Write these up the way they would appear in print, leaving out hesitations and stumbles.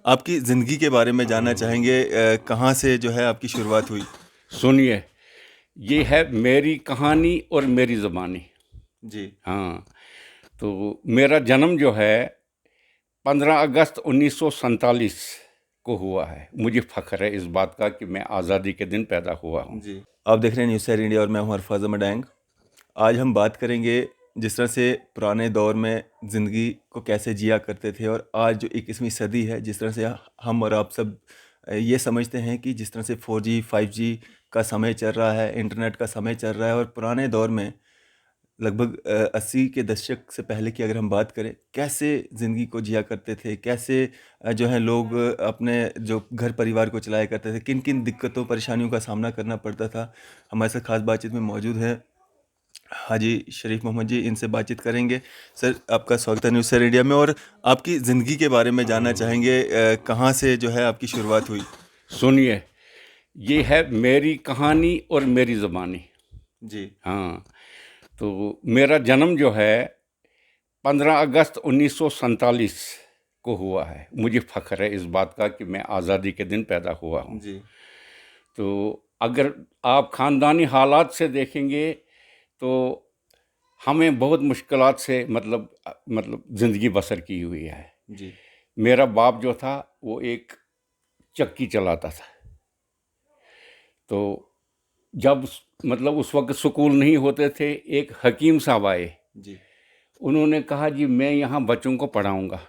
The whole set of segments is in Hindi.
आपकी ज़िंदगी के बारे में जानना चाहेंगे। कहाँ से जो है आपकी शुरुआत हुई? सुनिए, ये है मेरी कहानी और मेरी ज़बानी। जी। हाँ, तो मेरा जन्म जो है 15 अगस्त 1947 को हुआ है। मुझे फ़ख्र है इस बात का कि मैं आज़ादी के दिन पैदा हुआ हूँ। जी। आप देख रहे हैं न्यूज़ सैर इंडिया और मैं हूँ अरफाज़ अहमद डैंग। आज हम बात करेंगे जिस तरह से पुराने दौर में ज़िंदगी को कैसे जिया करते थे और आज जो 21वीं सदी है, जिस तरह से हम और आप सब ये समझते हैं कि जिस तरह से 4G 5G का समय चल रहा है, इंटरनेट का समय चल रहा है, और पुराने दौर में लगभग 80 के दशक से पहले की अगर हम बात करें, कैसे ज़िंदगी को जिया करते थे, कैसे जो है लोग अपने जो घर परिवार को चलाया करते थे, किन किन दिक्कतों परेशानियों का सामना करना पड़ता था। हमारे साथ खास बातचीत में मौजूद है हाजी शरीफ मोहम्मद जी, इनसे बातचीत करेंगे। सर, आपका स्वागत है न्यूज़ सैर इंडिया में, और आपकी ज़िंदगी के बारे में जानना चाहेंगे। कहाँ से जो है आपकी शुरुआत हुई? सुनिए, ये है मेरी कहानी और मेरी ज़बानी। जी। हाँ, तो मेरा जन्म जो है 15 अगस्त 1947 को हुआ है। मुझे फ़ख्र है इस बात का कि मैं आज़ादी के दिन पैदा हुआ हूँ। जी। तो अगर आप ख़ानदानी हालात से देखेंगे तो हमें बहुत मुश्किलात से मतलब ज़िंदगी बसर की हुई है। जी। मेरा बाप जो था वो एक चक्की चलाता था। तो जब मतलब उस वक्त स्कूल नहीं होते थे, एक हकीम साहब आए। जी। उन्होंने कहा जी मैं यहाँ बच्चों को पढ़ाऊँगा।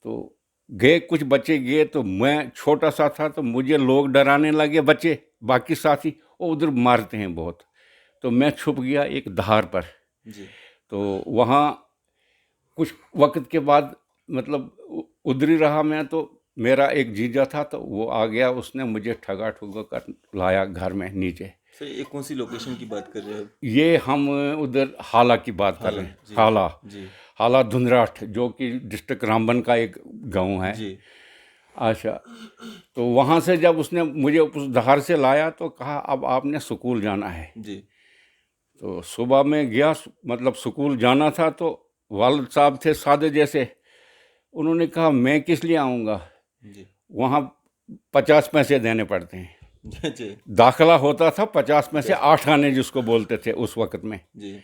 तो गए, कुछ बच्चे गए, तो मैं छोटा सा था तो मुझे लोग डराने लगे, बच्चे बाकी साथी, वो उधर मारते हैं बहुत। तो मैं छुप गया एक धार पर। जी। तो वहाँ कुछ वक्त के बाद मतलब उधर ही रहा मैं। तो मेरा एक जीजा था तो वो आ गया, उसने मुझे ठगा ठुगा कर लाया घर में नीचे। सर, ये कौन सी लोकेशन की बात कर रहे हो? ये हम उधर हाला की बात कर हाला। रहे हैं। जी। हाला, जी। हाला धुंधराठ, जो कि डिस्ट्रिक्ट रामबन का एक गांव है। जी। अच्छा, तो वहाँ से जब उसने मुझे उस धार से लाया तो कहा अब आपने स्कूल जाना है। जी। तो सुबह में गया, मतलब स्कूल जाना था। तो वालिद साहब थे सादे जैसे, उन्होंने कहा मैं किस लिए आऊँगा, जी। वहाँ 50 पैसे देने पड़ते हैं। जी। दाखिला होता था 50 में से 50। 8 आने जिसको बोलते थे उस वक़्त में। जी।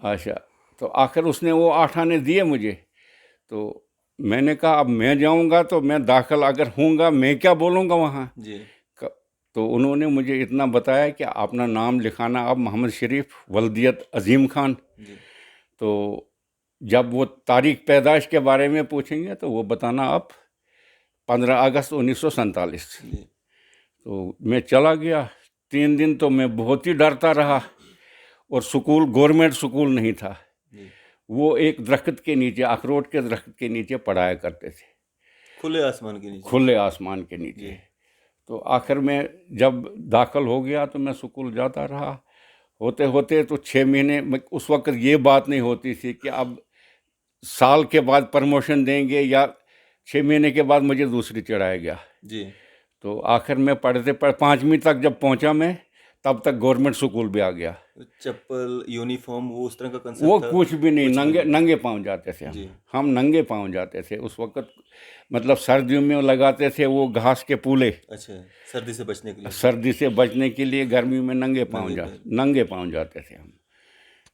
अच्छा, तो आखिर उसने वो 8 आने दिए मुझे। तो मैंने कहा अब मैं जाऊंगा तो मैं दाखिल अगर होऊंगा, मैं क्या बोलूँगा वहाँ। जी। तो उन्होंने मुझे इतना बताया कि अपना नाम लिखाना आप मोहम्मद शरीफ वल्दियत अजीम खान। जी। तो जब वो तारीख पैदाइश के बारे में पूछेंगे तो वो बताना आप 15 अगस्त 1947। जी। तो मैं चला गया। 3 दिन तो मैं बहुत ही डरता रहा। और स्कूल गवर्नमेंट स्कूल नहीं था, जी। वो एक दरख्त के नीचे, अखरोट के दरख्त के नीचे पढ़ाया करते थे, खुले आसमान के नीचे। खुले आसमान के नीचे। जी। तो आखिर में जब दाखिल हो गया तो मैं स्कूल जाता रहा। होते होते तो 6 महीने उस वक्त ये बात नहीं होती थी कि अब साल के बाद प्रमोशन देंगे या 6 महीने के बाद मुझे दूसरी चढ़ाया गया। जी। तो आखिर में पढ़ते 5वीं तक जब पहुंचा मैं, तब तक गवर्नमेंट स्कूल भी आ गया। चप्पल, यूनिफॉर्म, वो उस तरह का वो कंसेप्ट था? कुछ भी नहीं, कुछ भी नंगे नहीं। नंगे पाँव जाते थे हम। जी। हम नंगे पाँव जाते थे उस वक्त। मतलब सर्दियों में लगाते थे वो घास के पूले, अच्छा, सर्दी से बचने के लिए। सर्दी से बचने के लिए। गर्मी में नंगे पैर। नंगे पाँव जाते थे हम।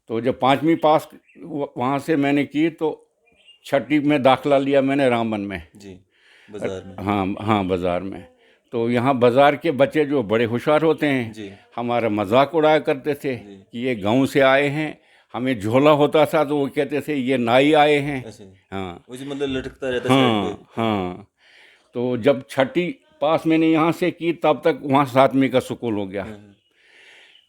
तो जब 5वीं पास वहाँ से मैंने की तो 6ठी में दाखिला लिया मैंने रामबन में। जी। बाजार में। हाँ हाँ, बाज़ार में। तो यहाँ बाज़ार के बच्चे जो बड़े होशियार होते हैं, जी। हमारा मजाक उड़ाया करते थे जी। कि ये गांव से आए हैं। हमें झोला होता था तो वो कहते थे ये नाई आए हैं। अच्छा, हाँ वो जो मतलब लटकता रहता साइड पे। हाँ हाँ। तो जब 6ठी पास मैंने यहाँ से की तब तक वहाँ 7वीं का स्कूल हो गया।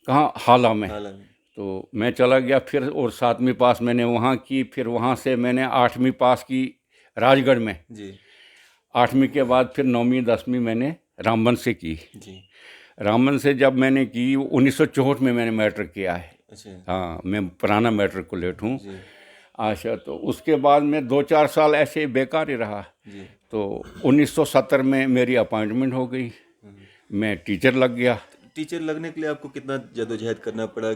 कहाँ, हाला में। हालांकि। तो मैं चला गया फिर, और 7वीं पास मैंने वहाँ की। फिर वहाँ से मैंने 8वीं पास की राजगढ़ में। जी। 8वीं के बाद फिर 9वीं 10वीं मैंने रामबन से की। जी। रामबन से जब मैंने की 1964 में मैंने मैट्रिक किया है। अच्छा। हाँ, मैं पुराना मैट्रिकुलेट हूँ। जी। अच्छा, तो उसके बाद में 2-4 साल ऐसे बेकार ही रहा। जी। तो 1970 में मेरी अपॉइंटमेंट हो गई, मैं टीचर लग गया। टीचर लगने के लिए आपको कितना जद्दोजहद करना पड़ा?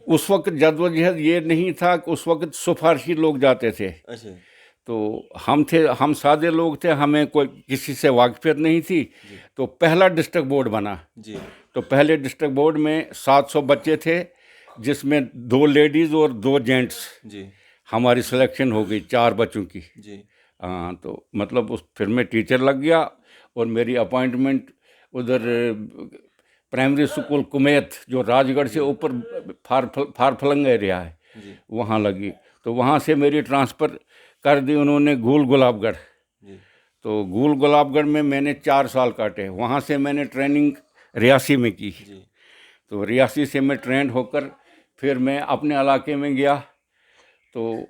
उस वक्त जद्दोजहद ये नहीं था कि उस वक्त सिफारशी लोग जाते थे। अच्छा। तो हम सादे लोग थे, हमें कोई किसी से वाकिफियत नहीं थी। तो पहला डिस्ट्रिक्ट बोर्ड बना। जी तो पहले डिस्ट्रिक्ट बोर्ड में 700 बच्चे थे, जिसमें 2 लेडीज़ और 2 जेंट्स। जी हमारी सिलेक्शन हो गई 4 बच्चों की। जी हाँ, तो मतलब उस फिर मैं टीचर लग गया और मेरी अपॉइंटमेंट उधर प्राइमरी स्कूल कुमैत, जो राजगढ़ से ऊपर फारफलंग एरिया है, जी वहाँ लगी। तो वहाँ से मेरी ट्रांसफ़र कर दी उन्होंने गूल गुलाबगढ़। जी तो गूल गुलाबगढ़ में मैंने 4 साल काटे। वहाँ से मैंने ट्रेनिंग रियासी में की। जी तो रियासी से मैं ट्रेंड होकर फिर मैं अपने इलाके में गया, तो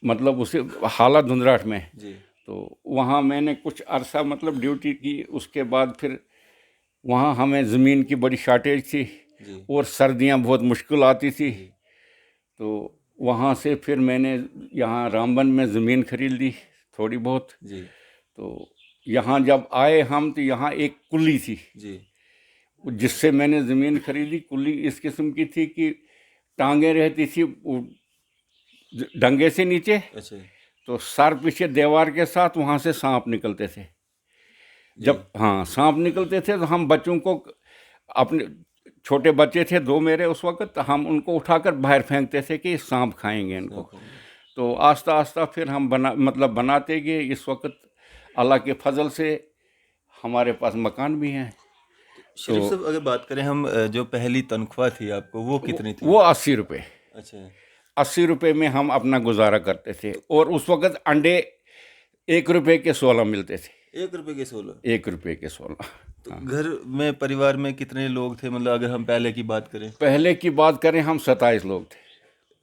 मतलब उसे हालत धुंधराट में। जी तो वहाँ मैंने कुछ अरसा मतलब ड्यूटी की। उसके बाद फिर वहाँ हमें ज़मीन की बड़ी शार्टेज थी जी और सर्दियाँ बहुत मुश्किल आती थी। जी तो वहाँ से फिर मैंने यहाँ रामबन में ज़मीन खरीद ली थोड़ी बहुत। जी तो यहाँ जब आए हम, तो यहाँ एक कुल्ली थी जी जिससे मैंने ज़मीन खरीदी। कुल्ली इस किस्म की थी कि टांगें रहती थी डंगे से नीचे, अच्छा तो सर पीछे दीवार के साथ वहाँ से सांप निकलते थे। जब हाँ सांप निकलते थे तो हम बच्चों को, अपने छोटे बच्चे थे 2 मेरे उस वक़्त, हम उनको उठाकर बाहर फेंकते थे कि सांप खाएंगे इनको। तो आस्ता आस्ता फिर हम बनाते गए। इस वक्त अल्लाह के फजल से हमारे पास मकान भी हैं। शरीफ साहब, अगर बात करें हम, जो पहली तनख्वाह थी आपको वो कितनी थी? वो 80 रुपये। अच्छा 80 रुपये में हम अपना गुजारा करते थे। और उस वक़्त अंडे 1 रुपये के 16 मिलते थे। 1 रुपए के 16? 1 रुपये के 16। तो हाँ, घर में परिवार में कितने लोग थे, मतलब अगर हम पहले की बात करें? पहले की बात करें, हम 27 लोग थे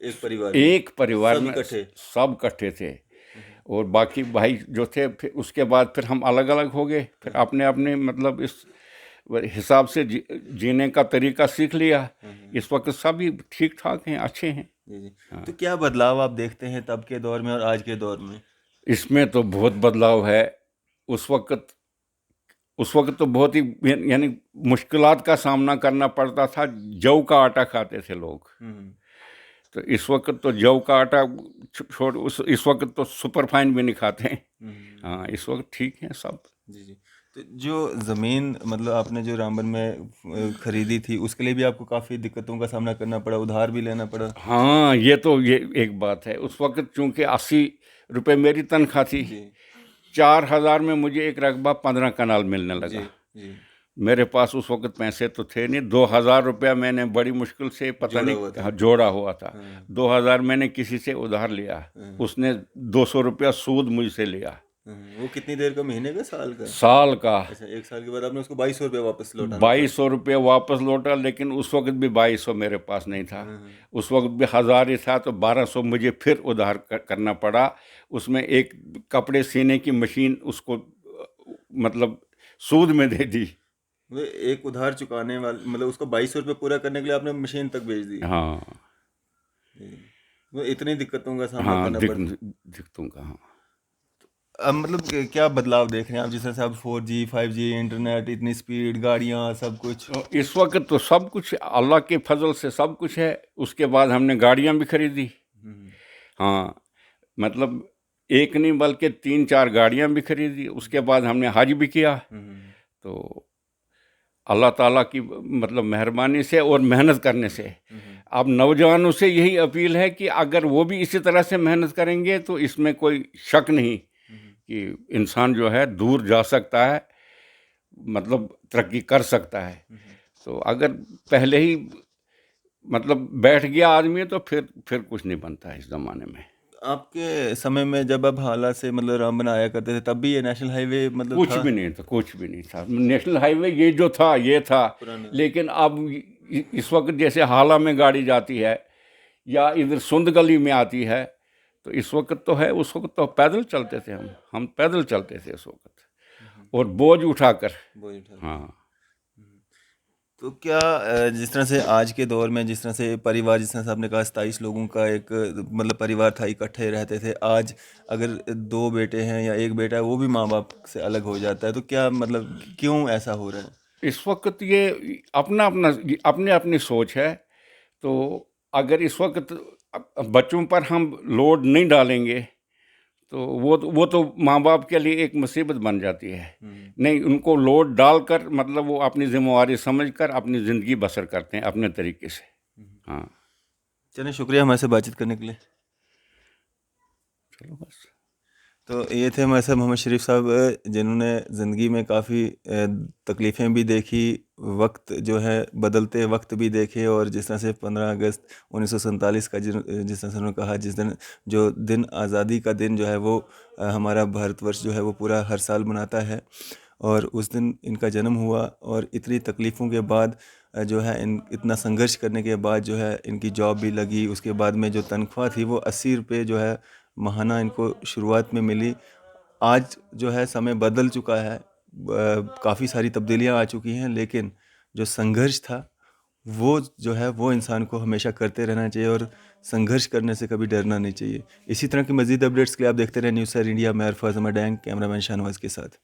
एक परिवार में? एक परिवार सब में। इकट्ठे? सब इकट्ठे थे। और बाकी भाई जो थे, फिर उसके बाद फिर हम अलग अलग हो गए। फिर अपने अपने मतलब इस हिसाब से जीने का तरीका सीख लिया। इस वक्त सभी ठीक ठाक हैं, अच्छे हैं। जी जी। तो क्या बदलाव आप देखते हैं तब के दौर में और आज के दौर में? इसमें तो बहुत बदलाव है। उस वक्त तो बहुत ही यानी मुश्किलात का सामना करना पड़ता था। जौ का आटा खाते थे लोग। तो इस वक्त तो जौ का आटा छोड़, इस वक्त तो सुपर फाइन भी नहीं खाते हैं। हाँ, इस वक्त ठीक है सब। जी जी। तो जो ज़मीन मतलब आपने जो रामबन में खरीदी थी, उसके लिए भी आपको काफ़ी दिक्कतों का सामना करना पड़ा, उधार भी लेना पड़ा? हाँ, ये एक बात है। उस वक्त चूंकि 80 रुपये मेरी तनख्वाह थी, जी 4000 में मुझे एक रकबा 15 कनाल मिलने जी लगा। जी। मेरे पास उस वक्त पैसे तो थे नहीं। 2000 रुपया मैंने बड़ी मुश्किल से, पता जोड़ा हुआ नहीं, था। हाँ, जोड़ा हुआ था। हाँ 2000 मैंने किसी से उधार लिया। हाँ। उसने 200 रुपया सूद मुझसे लिया, वो कितनी देर का, महीने का, साल का? साल का। अच्छा, 1 साल के बाद आपने उसको 2200 रुपये वापस लौटाना था? 2200 रुपये वापस लौटा, लेकिन उस वक्त भी 2200 मेरे पास नहीं था। हाँ। उस वक्त भी 1000 ही था। तो 1200 मुझे फिर उधार करना पड़ा। उसमें एक कपड़े सीने की मशीन उसको मतलब सूद में दे दी। वो एक उधार चुकाने वाले, मतलब उसको 2200 रुपये पूरा करने के लिए आपने मशीन तक बेच दी? हाँ वो इतनी दिक्कतों का सामना हाँ, करना पड़ा। दिक्कतों का। हाँ, अब मतलब क्या बदलाव देख रहे हैं आप, जिस तरह से अब 4G 5G इंटरनेट, इतनी स्पीड, गाड़ियाँ, सब कुछ? तो इस वक्त तो सब कुछ अल्लाह के फजल से सब कुछ है। उसके बाद हमने गाड़ियाँ भी खरीदी। हाँ, मतलब एक नहीं बल्कि 3-4 गाड़ियाँ भी खरीदी। उसके बाद हमने हज भी किया। तो अल्लाह ताला की मतलब मेहरबानी से और मेहनत करने से, अब नौजवानों से यही अपील है कि अगर वो भी इसी तरह से मेहनत करेंगे तो इसमें कोई शक नहीं कि इंसान जो है दूर जा सकता है, मतलब तरक्की कर सकता है। तो अगर पहले ही मतलब बैठ गया आदमी, तो फिर कुछ नहीं बनता है इस ज़माने में। आपके समय में जब आप हालात से मतलब रामबन आया करते थे, तब भी ये नेशनल हाईवे मतलब कुछ था? भी नहीं था, कुछ भी नहीं था। नेशनल हाईवे ये जो था ये था। पुराना। लेकिन अब इस वक्त जैसे हाल में गाड़ी जाती है या इधर सुंद गली में आती है, तो इस वक्त तो है। उस वक्त तो पैदल चलते थे हम पैदल चलते थे उस वक्त, और बोझ उठाकर। बोझ उठा। हाँ, तो क्या जिस तरह से आज के दौर में, जिस तरह से परिवार, जिस तरह से आपने कहा 27 लोगों का एक मतलब परिवार था, इकट्ठे रहते थे, आज अगर 2 बेटे हैं या 1 बेटा है, वो भी माँ बाप से अलग हो जाता है, तो क्या मतलब क्यों ऐसा हो रहा है? इस वक्त ये अपने अपनी सोच है। तो अगर इस वक्त बच्चों पर हम लोड नहीं डालेंगे तो वो तो माँ बाप के लिए एक मुसीबत बन जाती है। नहीं, उनको लोड डालकर मतलब वो अपनी जिम्मेवारी समझकर अपनी ज़िंदगी बसर करते हैं अपने तरीके से। हाँ, चलिए, शुक्रिया हमारे से बातचीत करने के लिए। चलो बस। तो ये थे हमारे साथ मोहम्मद शरीफ साहब, जिन्होंने ज़िंदगी में काफ़ी तकलीफ़ें भी देखी, वक्त जो है बदलते वक्त भी देखे, और जिस तरह से 15 अगस्त 1947 का जिस तरह से उन्होंने कहा, जिस दिन जो दिन आज़ादी का दिन जो है वो हमारा भारतवर्ष जो है वो पूरा हर साल मनाता है, और उस दिन इनका जन्म हुआ। और इतनी तकलीफ़ों के बाद जो है इतना संघर्ष करने के बाद जो है इनकी जॉब भी लगी। उसके बाद में जो तनख्वाह थी वो 80 रुपये जो है महाना इनको शुरुआत में मिली। आज जो है समय बदल चुका है, काफ़ी सारी तब्दीलियां आ चुकी हैं, लेकिन जो संघर्ष था वो जो है वो इंसान को हमेशा करते रहना चाहिए, और संघर्ष करने से कभी डरना नहीं चाहिए। इसी तरह की मज़ीद अपडेट्स के लिए आप देखते रहे न्यूज़ सर इंडिया। मैं अरफाज अहमद डैंग, कैमरामैन शाहनवाज के साथ।